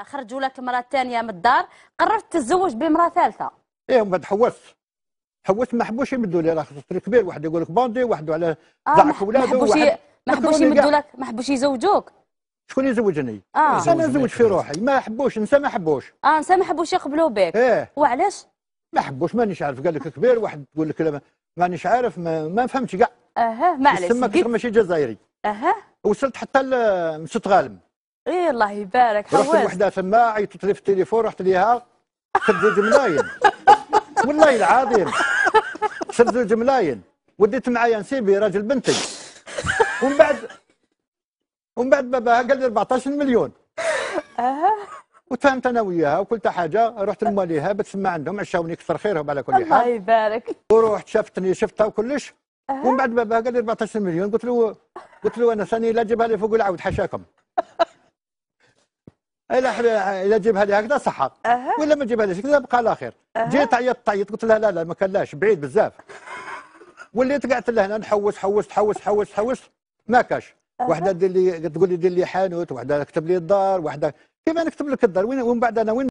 خرجوا لك المراه الثانيه من الدار، قررت تتزوج بامراه ثالثه. ايه ومن بعد حوست ما حبوش يمدوا لي، راه خصو كبير، واحد يقول لك باندي، واحد على ضعف ولادو، واحد ما حبوش يمدوا لك، ما حبوش يزوجوك. شكون يزوجني؟ انا نزوج في روحي، ما حبوش نسى، ما حبوش نسى ما حبوش يقبلوا بك. ايه وعلاش؟ ما حبوش، مانيش عارف، قال لك كبير، واحد تقول لك مانيش عارف، ما فهمتش كاع. معليش تسمى كثر ماشي جزائري. وصلت حتى لمست غالم. ايه الله يبارك. حواس رحت لوحده تما، عيطت لي في التليفون، رحت ليها خد 2 ملايين والله العظيم، خد 2 ملايين وديت معايا نسيبي راجل بنتي. ومن بعد باباها قال لي 14 مليون. وتفاهمت انا وياها وكلتا حاجه، رحت لمواليها بتسمى عندهم، عشاوني كثر خيرهم على كل حال. الله يبارك. ورحت شفتها وكلش. ومن بعد باباها قال لي 14 مليون، قلت له انا ثاني لا جيبها لي فوق العود حاشاكم. الا جيبها لي هكذا صحه، ولا ما جيبها ليش كذا بقى على خير. جيت عيطت قلت لها لا ما كلاش، بعيد بزاف. وليت قعدت لهنا نحوس حوست ما كاش. واحده دير لي تقول لي دير لي حانوت، واحده كتب لي الدار، واحده كيف نكتب لك الدار وين، ومن بعد انا وين